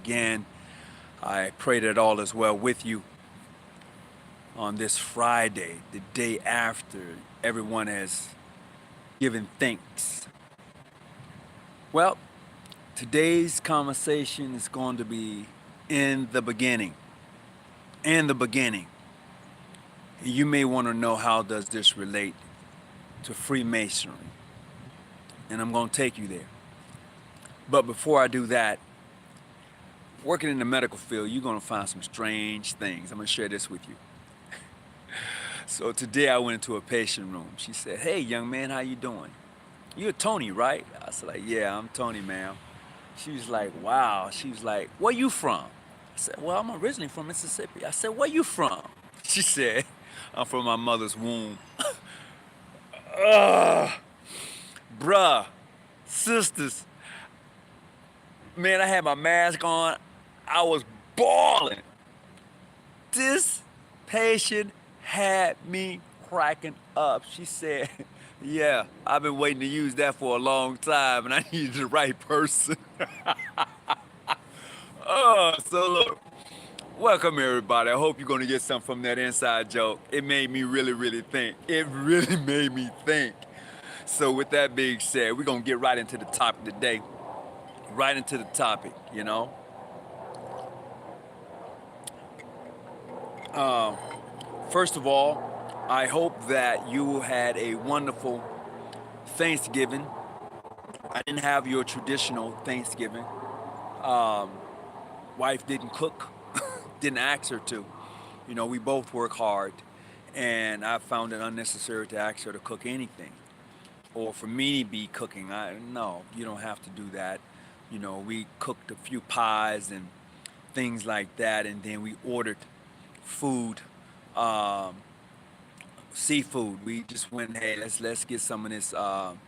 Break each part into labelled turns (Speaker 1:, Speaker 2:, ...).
Speaker 1: again. I pray that all is well with you on this Friday, the day after everyone has given thanks. Well, today's conversation is going to be in the beginning. In the beginning. You may want to know how does this relate to Freemasonry, and I'm going to take you there. But before I do that, working in the medical field, you're going to find some strange things. I'm going to share this with you. So today I went into a patient room. She said, "Hey, young man, how you doing? You're Tony, right?" I said, like, "Yeah, I'm Tony, ma'am." She was like, "Wow." She was like, "Where you from?" I said, "Well, I'm originally from Mississippi." I said, "Where you from?" She said, "I'm from my mother's womb." Ugh, bruh, sisters, man, I had my mask on. I was bawling. This patient had me cracking up. She said, "Yeah, I've been waiting to use that for a long time, and I needed the right person." Oh, so look, welcome everybody. I hope you're going to get something from that inside joke. It made me really, really think. It really made me think. So with that being said, we're going to get right into the topic today. Right into the topic, you know. First of all, I hope that you had a wonderful Thanksgiving. I didn't have your traditional Thanksgiving. Wife didn't cook, didn't ask her to. You know, we both work hard, and I found it unnecessary to ask her to cook anything, or for me to be cooking. No, you don't have to do that. You know, we cooked a few pies and things like that, and then we ordered food, um, seafood. We just went, hey, let's get some of this.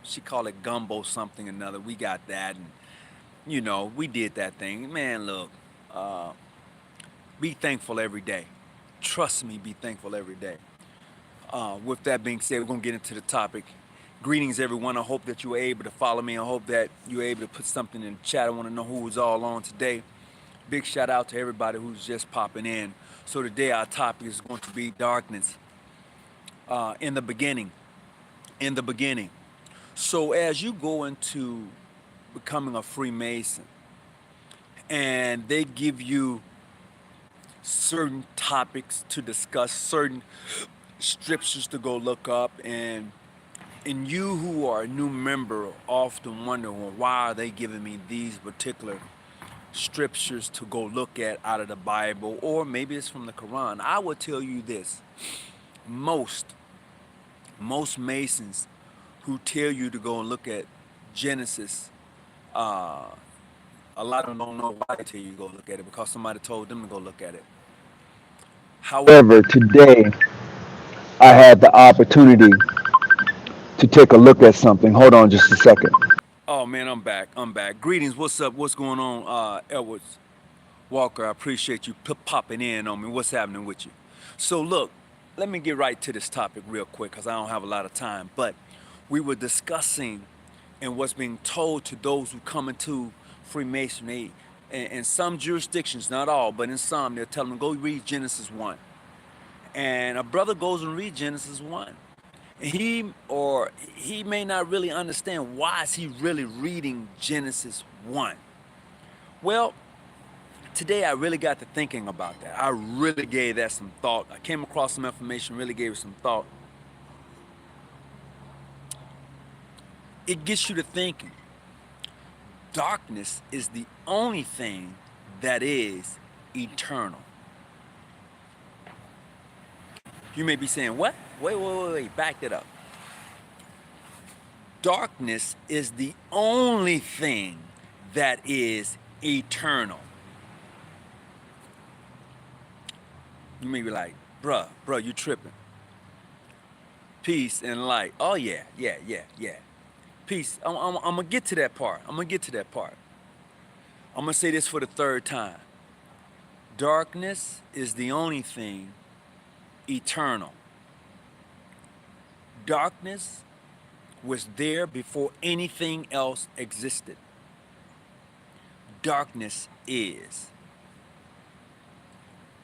Speaker 1: She called it gumbo something or another. We got that, and you know, we did that thing. Man, look, uh, be thankful every day. Trust me, be thankful every day. With that being said, we're gonna get into the topic. Greetings, everyone. I hope that you were able to follow me. I hope that you were able to put something in the chat. I want to know who was all on today. Big shout out to everybody who's just popping in. So today our topic is going to be darkness. In the beginning. In the beginning. So as you go into becoming a Freemason, and they give you certain topics to discuss, certain scriptures to go look up, and you who are a new member often wonder, well, why are they giving me these particular scriptures to go look at out of the Bible, or maybe it's from the Quran. I will tell you this: most most Masons who tell you to go and look at Genesis, uh, a lot of them don't know why they tell you to go look at it, because somebody told them to go look at it.
Speaker 2: However, today I had the opportunity to take a look at something. Hold on just a second.
Speaker 1: Oh man, I'm back. I'm back. Greetings. What's up? What's going on, Edwards Walker? I appreciate you popping in on me. What's happening with you? So look, let me get right to this topic real quick because I don't have a lot of time. But we were discussing and what's being told to those who come into Freemasonry. In some jurisdictions, not all, but in some, they'll tell them go read Genesis 1. And a brother goes and reads Genesis 1. He may not really understand why is he really reading Genesis 1. Well, today I really got to thinking about that. I really gave that some thought. I came across some information, really gave it some thought. It gets you to thinking. Darkness is the only thing that is eternal. You may be saying, what? Wait, back that up. Darkness is the only thing that is eternal. You may be like, bruh, you tripping. Peace and light. Oh yeah. Peace. I'm gonna get to that part. I'm gonna say this for the third time. Darkness is the only thing eternal. Darkness was there before anything else existed. Darkness is.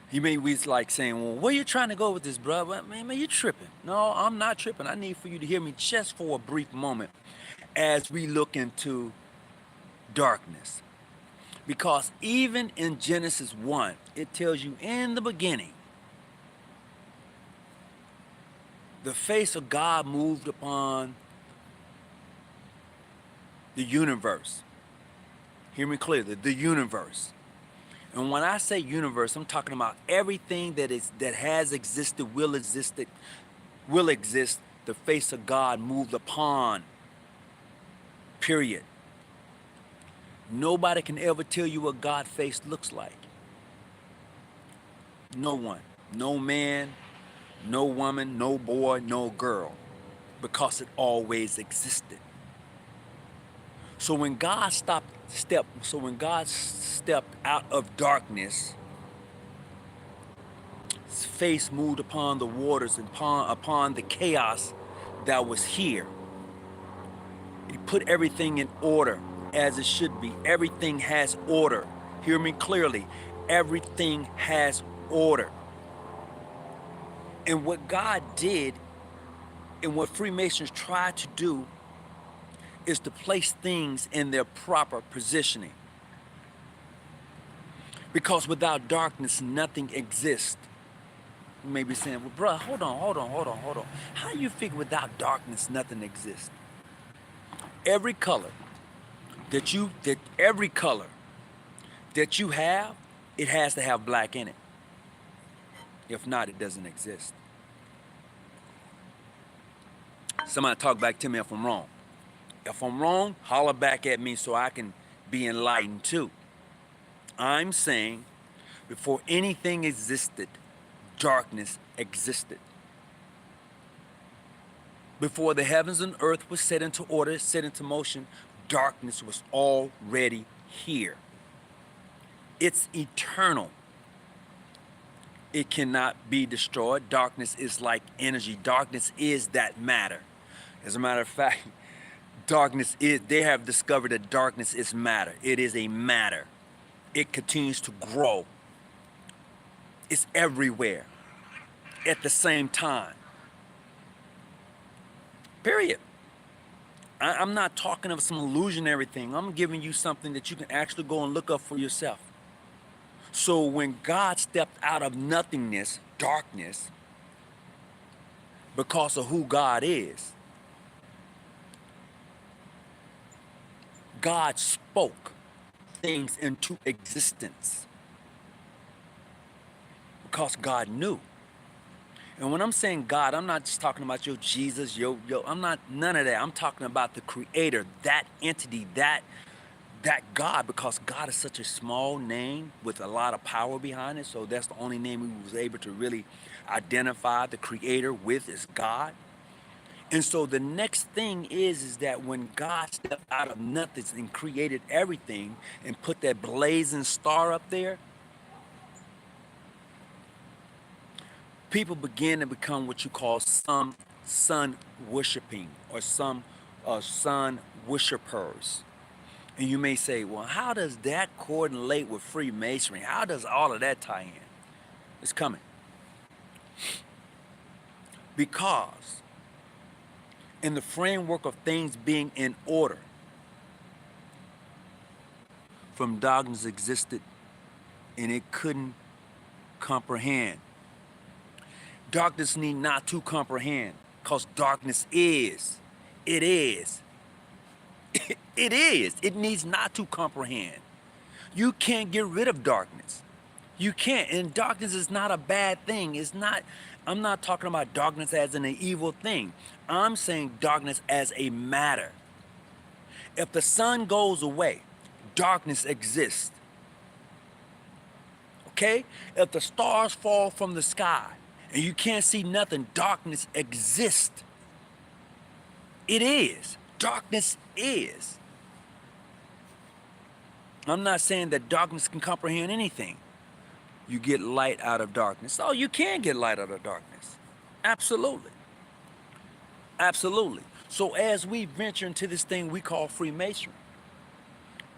Speaker 1: You may be like saying, well, where you trying to go with this, bro? Well, man, you tripping. No, I'm not tripping. I need for you to hear me just for a brief moment as we look into darkness. Because even in Genesis 1, it tells you in the beginning, the face of God moved upon the universe. Hear me clearly, the universe. And when I say universe, I'm talking about everything that has existed, will exist. The face of God moved upon. Period. Nobody can ever tell you what God's face looks like. No one. No man, no woman, no boy, no girl. Because it always existed. So when God stepped out of darkness, his face moved upon the waters and upon the chaos that was here. He put everything in order as it should be. Everything has order. Hear me clearly. Everything has order. And what God did and what Freemasons try to do is to place things in their proper positioning. Because without darkness, nothing exists. You may be saying, well, bro, hold on. How do you figure without darkness, nothing exists? Every color that you have, it has to have black in it. If not, it doesn't exist. Somebody talk back to me if I'm wrong. If I'm wrong, holler back at me so I can be enlightened too. I'm saying before anything existed, darkness existed. Before the heavens and earth was set into order, set into motion, darkness was already here. It's eternal. It cannot be destroyed. Darkness is like energy. Darkness is that matter. As a matter of fact, they have discovered that darkness is matter. It is a matter. It continues to grow. It's everywhere at the same time. Period. I'm not talking of some illusionary thing. I'm giving you something that you can actually go and look up for yourself. So when God stepped out of nothingness, darkness, because of who God is, God spoke things into existence because God knew. And when I'm saying God, I'm not just talking about your Jesus, I'm not none of that. I'm talking about the creator, that entity, that God, because God is such a small name with a lot of power behind it. So that's the only name we was able to really identify the creator with is God. And so the next thing is that when God stepped out of nothing and created everything and put that blazing star up there, people began to become what you call some sun worshiping or some sun worshipers. And you may say, well, how does that correlate with Freemasonry? How does all of that tie in? It's coming. Because in the framework of things being in order, from darkness existed and it couldn't comprehend. Darkness need not to comprehend, because darkness is. It is. It is. It needs not to comprehend. You can't get rid of darkness. You can't. And darkness is not a bad thing. It's not. I'm not talking about darkness as an evil thing. I'm saying darkness as a matter. If the sun goes away, darkness exists. Okay? If the stars fall from the sky and you can't see nothing, darkness exists. It is. Darkness is. I'm not saying that darkness can comprehend anything. You get light out of darkness. Oh, you can get light out of darkness. Absolutely. Absolutely. So as we venture into this thing we call Freemasonry,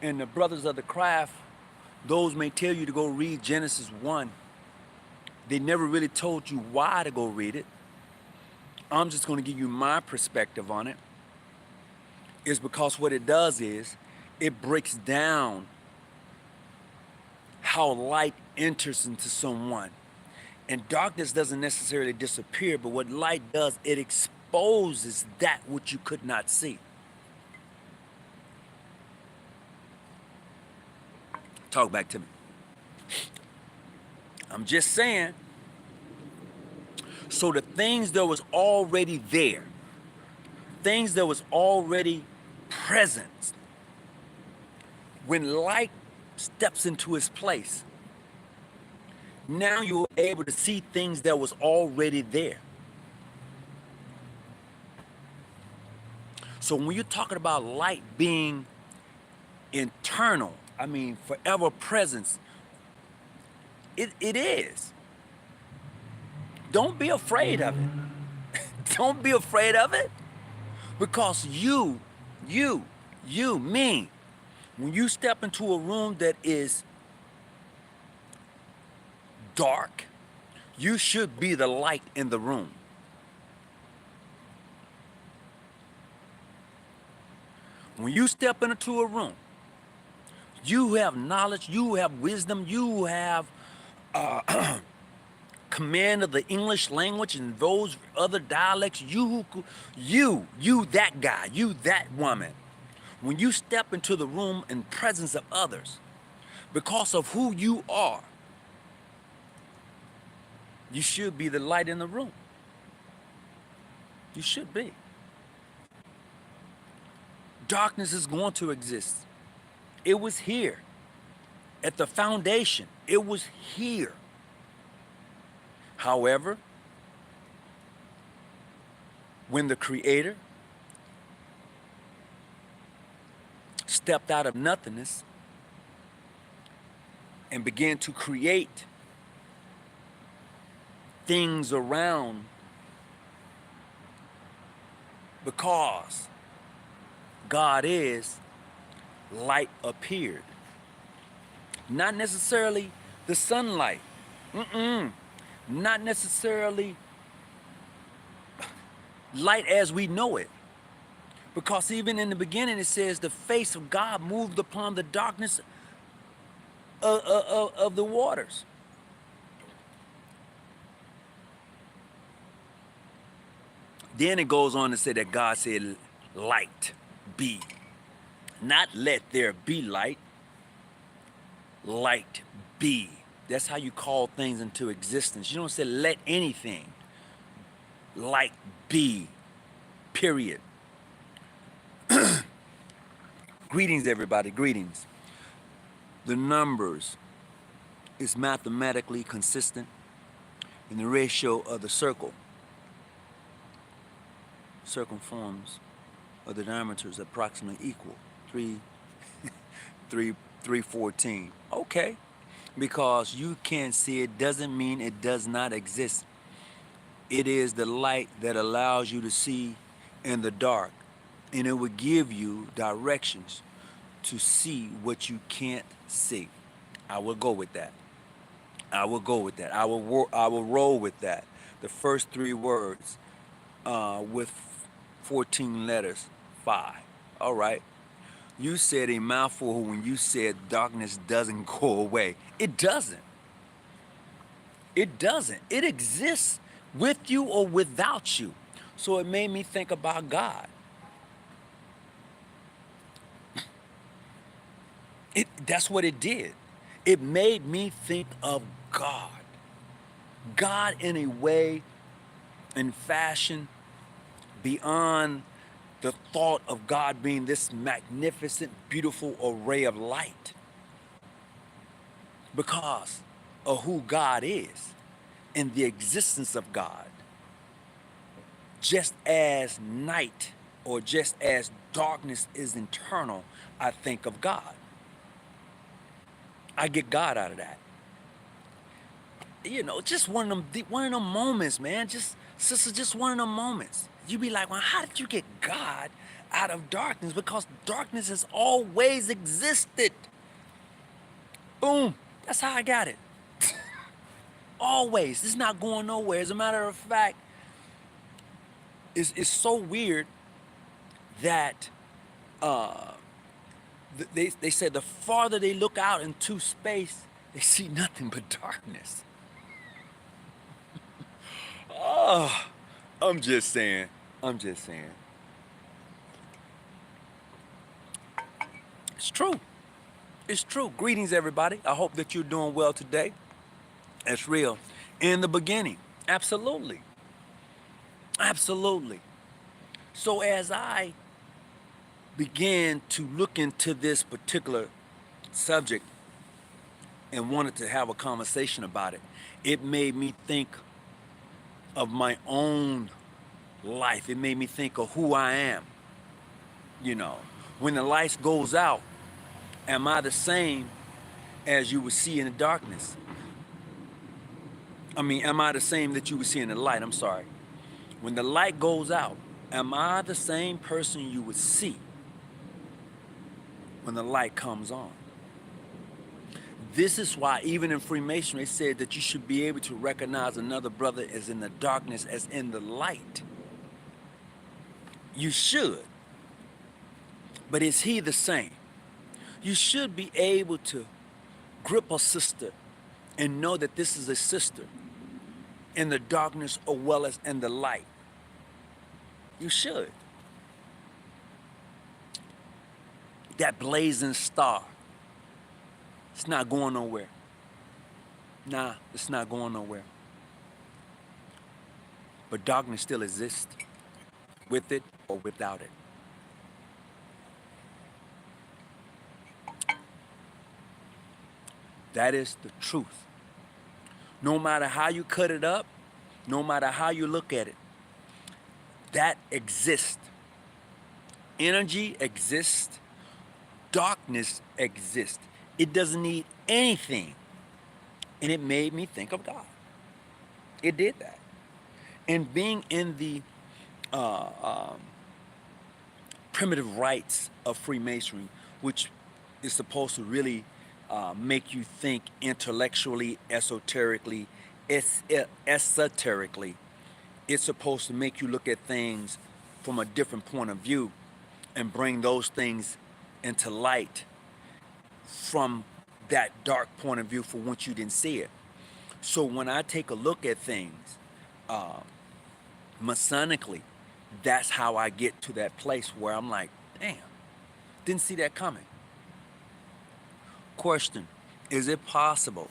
Speaker 1: and the brothers of the craft Those may tell you to go read Genesis 1. They never really told you why to go read it. I'm just going to give you my perspective on it. It's because what it does is it breaks down how light enters into someone. And darkness doesn't necessarily disappear, but what light does, it exposes that which you could not see. Talk back to me. I'm just saying, so the things that was already there, things that was already present, when light steps into its place, now you're able to see things that was already there. So when you're talking about light being internal, I mean forever presence, it is. Don't be afraid of it. Don't be afraid of it. Because you, me, when you step into a room that is dark, you should be the light in the room. When you step into a room, you have knowledge, you have wisdom, you have command of the English language and those other dialects. You that guy, you that woman. When you step into the room in presence of others, because of who you are, you should be the light in the room. You should be. Darkness is going to exist. It was here. At the foundation, it was here. However, when the Creator stepped out of nothingness and began to create things around, because God is, light appeared. Not necessarily the sunlight. Not necessarily light as we know it. Because even in the beginning it says the face of God moved upon the darkness of the waters. Then it goes on to say that God said, light be. Not let there be light. Light be. That's how you call things into existence. You don't say let anything. Light be. Period. Greetings, everybody. Greetings. The numbers is mathematically consistent in the ratio of the circle. Circumforms of the diameters approximately equal. 314. Okay. Because you can't see it doesn't mean it does not exist. It is the light that allows you to see in the dark. And it will give you directions to see what you can't see. I will go with that. I will go with that. I will roll with that. The first three words with 14 letters, 5. All right. You said a mouthful when you said darkness doesn't go away. It doesn't. It doesn't. It exists with you or without you. So it made me think about God. That's what it did. It made me think of God. God in a way, in fashion, beyond the thought of God being this magnificent, beautiful array of light. Because of who God is and the existence of God. Just as night or just as darkness is internal, I think of God. I get God out of that. You know, just one of them moments, man. Just one of them moments. You be like, well, how did you get God out of darkness? Because darkness has always existed. Boom. That's how I got it. Always. It's not going nowhere. As a matter of fact, it's so weird that uh, they said the farther they look out into space, they see nothing but darkness. Oh, I'm just saying. I'm just saying. It's true. It's true. Greetings, everybody. I hope that you're doing well today. It's real. In the beginning, absolutely. Absolutely. So as I began to look into this particular subject and wanted to have a conversation about it, it made me think of my own life. It made me think of who I am. You know, when the lights goes out, am I the same as you would see in the darkness? I mean, am I the same that you would see in the light? I'm sorry. When the light goes out, am I the same person you would see when the light comes on? This is why even in Freemasonry, they said that you should be able to recognize another brother as in the darkness as in the light. You should. But is he the same? You should be able to grip a sister and know that this is a sister in the darkness as well as in the light. You should. That blazing star, it's not going nowhere. Nah, it's not going nowhere. But darkness still exists, with it or without it. That is the truth. No matter how you cut it up, no matter how you look at it, that exists. Energy exists. Darkness exists. It doesn't need anything. And it made me think of God. It did that. And being in the primitive rites of Freemasonry, which is supposed to really make you think intellectually, esoterically, esoterically. It's supposed to make you look at things from a different point of view and bring those things into light from that dark point of view for which you didn't see it. So when I take a look at things Masonically, that's how I get to that place where I'm like, damn, didn't see that coming. Question, is it possible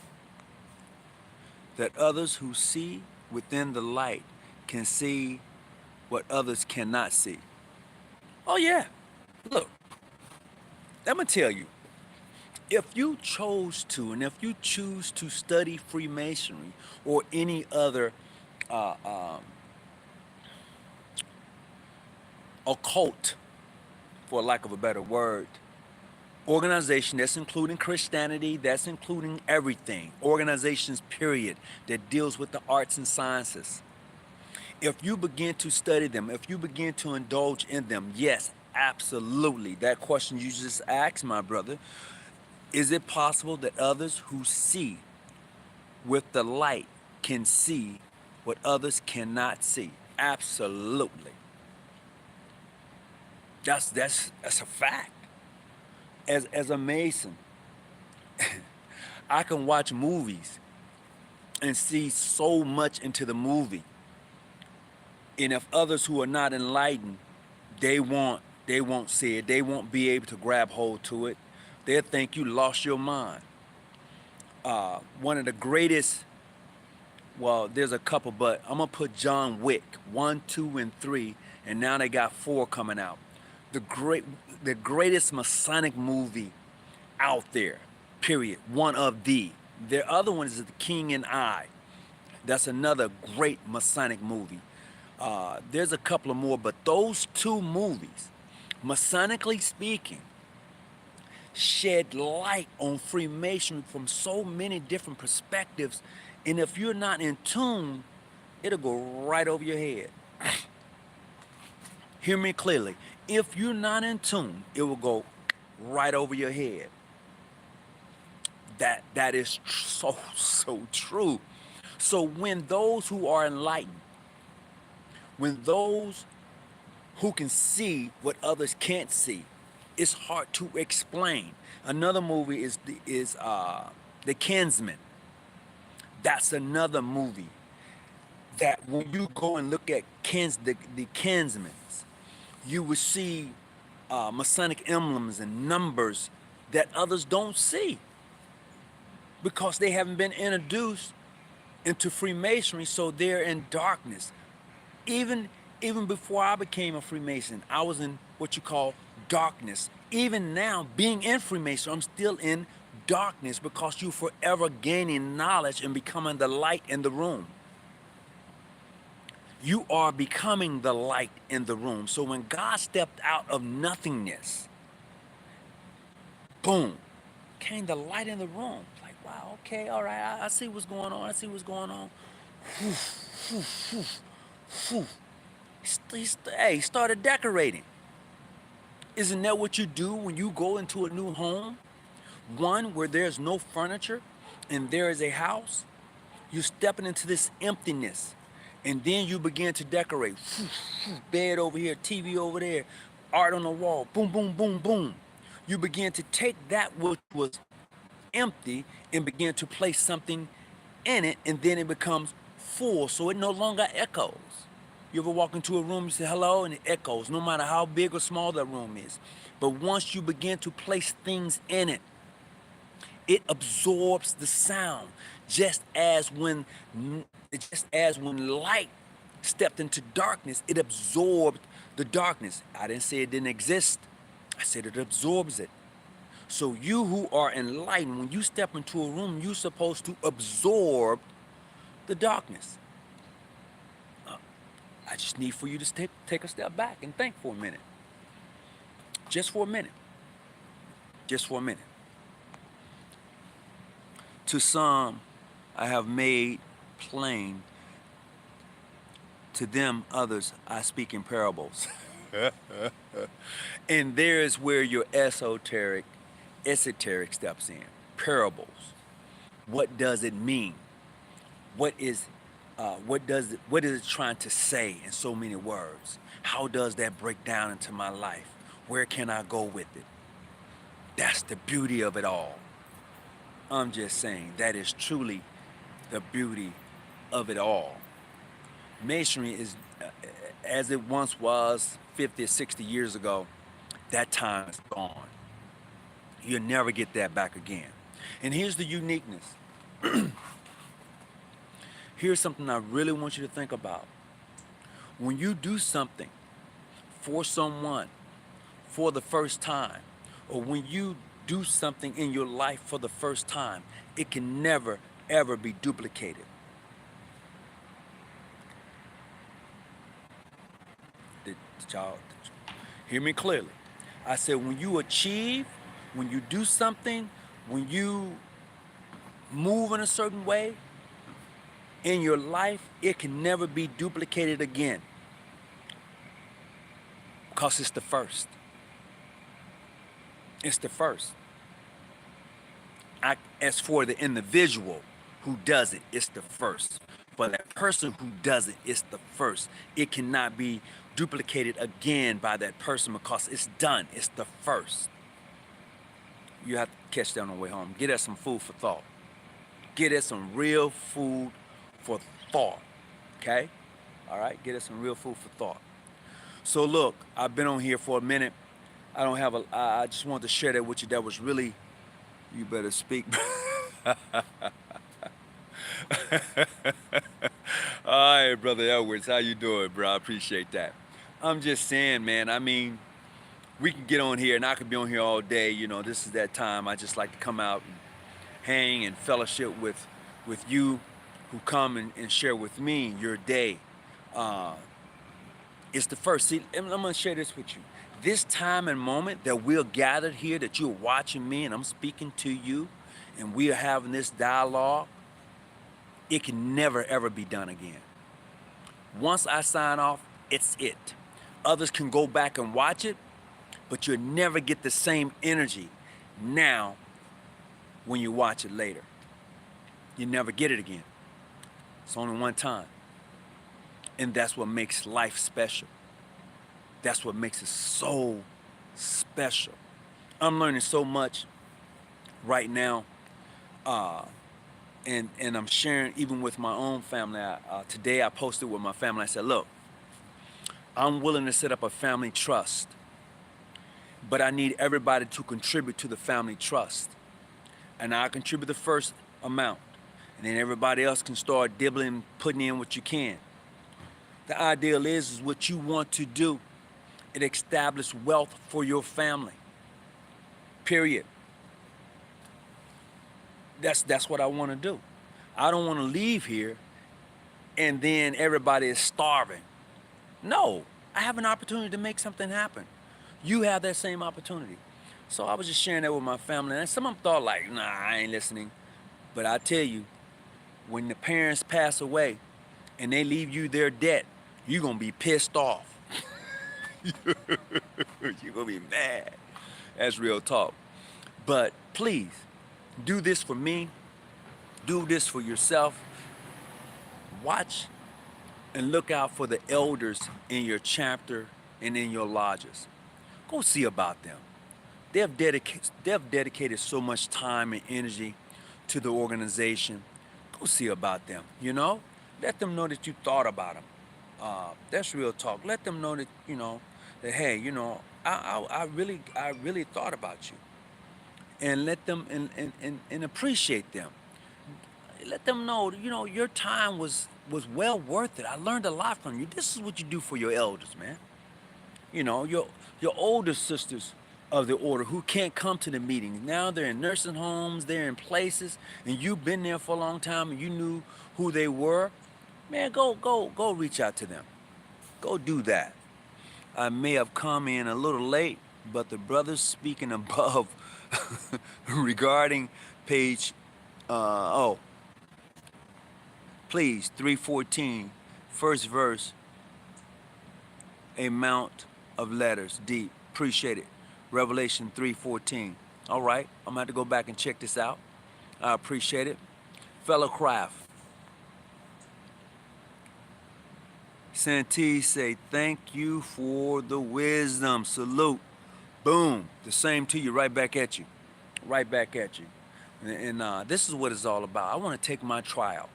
Speaker 1: that others who see within the light can see what others cannot see? Oh yeah, look, I'm gonna tell you, if you chose to, and if you choose to study Freemasonry or any other uh, um, occult, for lack of a better word, organization, that's including Christianity, that's including everything, organizations period, that deals with the arts and sciences. If you begin to study them, if you begin to indulge in them, yes, absolutely. That question you just asked, my brother, is it possible that others who see with the light can see what others cannot see? Absolutely. That's a fact. As a Mason, I can watch movies and see so much into the movie. And if others who are not enlightened, they won't see it. They won't be able to grab hold to it. They'll think you lost your mind. One of the greatest, well, there's a couple, but I'm gonna put John Wick 1, 2, and 3, and now they got 4 coming out. The greatest Masonic movie out there, period. One of the. Their other one is The King and I. That's another great Masonic movie. There's a couple of more, but those 2 movies, Masonically speaking, shed light on Freemasonry from so many different perspectives, and if you're not in tune, it'll go right over your head. Hear me clearly. If you're not in tune, it will go right over your head. That is so true. So when those who are enlightened, when those who can see what others can't see, it's hard to explain. Another movie is The Kinsman. That's another movie that when you go and look at the Kinsmans, you will see Masonic emblems and numbers that others don't see because they haven't been introduced into Freemasonry, so they're in darkness. Even even before I became a Freemason, I was in what you call darkness. Even now, being in Freemason, I'm still in darkness because you're forever gaining knowledge and becoming the light in the room. You are becoming the light in the room. So when God stepped out of nothingness, boom, came the light in the room. Like, wow, okay, all right, I see what's going on. I see what's going on. Whew, whew, whew, whew. Hey, he started decorating. Isn't that what you do when you go into a new home? One where there's no furniture and there is a house. You're stepping into this emptiness. And then you begin to decorate. Bed over here, TV over there, art on the wall, boom, boom, boom, boom. You begin to take that which was empty and begin to place something in it, and then it becomes full, so it no longer echoes. You ever walk into a room, you say hello, and it echoes, no matter how big or small that room is. But once you begin to place things in it, it absorbs the sound, just as when light stepped into darkness, it absorbed the darkness. I didn't say it didn't exist. I said it absorbs it. So you who are enlightened, when you step into a room, you're supposed to absorb the darkness. I just need for you to take a step back and think for a minute. Just for a minute. Just for a minute. To some, I have made plain. To them, others, I speak in parables. And there's where your esoteric steps in. Parables. What does it mean? What is it trying to say in so many words? How does that break down into my life? Where can I go with it? That's the beauty of it all. I'm just saying that is truly the beauty of it all. Masonry is, as it once was 50 or 60 years ago, that time is gone. You'll never get that back again. And here's the uniqueness. Here's something I really want you to think about. When you do something for someone for the first time, or when you do something in your life for the first time, it can never, ever be duplicated. Did y'all hear me clearly? I said when you achieve, when you do something, when you move in a certain way in your life, it can never be duplicated again. Because it's the first. It's the first. As for the individual who does it, it's the first. For that person who does it, it's the first. It cannot be duplicated again by that person because it's done. It's the first. You have to catch that on the way home. Get us some food for thought. Get us some real food for thought. Okay? All right? Get us some real food for thought. So look, I've been on here for a minute. I just wanted to share that with you. That was really, you better speak. All right, Brother Edwards, how you doing, bro? I appreciate that. I'm just saying, man, I mean, we can get on here, and I could be on here all day. You know, this is that time. I just like to come out and hang and fellowship with you who come and share with me your day. It's the first. See, I'm going to share this with you. This time and moment that we're gathered here, that you're watching me and I'm speaking to you, and we are having this dialogue, it can never, ever be done again. Once I sign off, it's it. Others can go back and watch it, but you'll never get the same energy now when you watch it later. You never get it again. It's only one time. And that's what makes life special. That's what makes it so special. I'm learning so much right now, uh, and I'm sharing even with my own family. Today I posted with my family. I said, look, I'm willing to set up a family trust, but I need everybody to contribute to the family trust. And I contribute the first amount, and then everybody else can start dibbling, putting in what you can. The ideal is what you want to do. It establishes wealth for your family. Period. That's what I want to do. I don't want to leave here and then everybody is starving. No, I have an opportunity to make something happen. You have that same opportunity. So I was just sharing that with my family, and some of them thought like, nah, I ain't listening. But I tell you, when the parents pass away and they leave you their debt, you're gonna be pissed off. You're gonna be mad. That's real talk. But please, do this for me. Do this for yourself. Watch and look out for the elders in your chapter and in your lodges. Go see about them. They've dedicated so much time and energy to the organization. Go see about them, you know? Let them know that you thought about them. That's real talk. Let them know that, that, hey, I really thought about you. And let them, and appreciate them. Let them know, your time was well worth it. I learned a lot from you. This is what you do for your elders, man. Your older sisters of the order who can't come to the meetings. Now they're in nursing homes, they're in places, and you've been there for a long time and you knew who they were. Man, go reach out to them. Go do that. I may have come in a little late, but the brothers speaking above regarding page please, 314, first verse, a mount of letters deep. Appreciate it. Revelation 3:14. All right, I'm gonna have to go back and check this out. I appreciate it. Fellow craft. Santee say, thank you for the wisdom. Salute. Boom. The same to you, right back at you. Right back at you. And this is what it's all about. I want to take my trial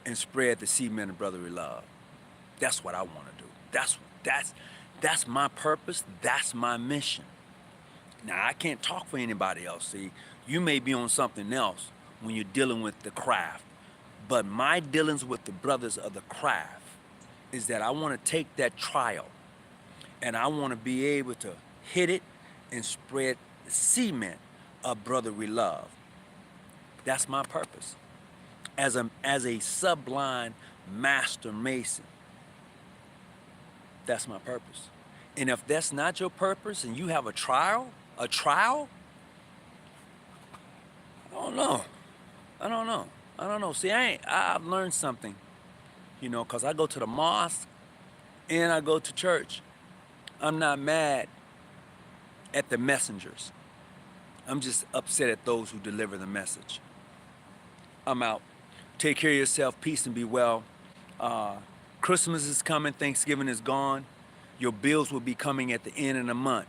Speaker 1: and spread the semen of brotherly love. That's what I want to do. That's my purpose. That's my mission. Now, I can't talk for anybody else. See, you may be on something else when you're dealing with the craft. But my dealings with the brothers of the craft is that I want to take that trial and I want to be able to hit it and spread the cement of brotherly love. That's my purpose. As a sublime master mason, that's my purpose. And if that's not your purpose and you have a trial, I don't know. I don't know. See, I've learned something, because I go to the mosque and I go to church. I'm not mad at the messengers. I'm just upset at those who deliver the message. I'm out. Take care of yourself. Peace and be well. Christmas is coming. Thanksgiving is gone. Your bills will be coming at the end of the month.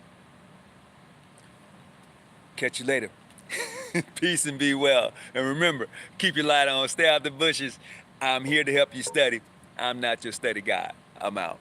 Speaker 1: Catch you later. Peace and be well. And remember, keep your light on. Stay out the bushes. I'm here to help you study. I'm not your study guy. I'm out.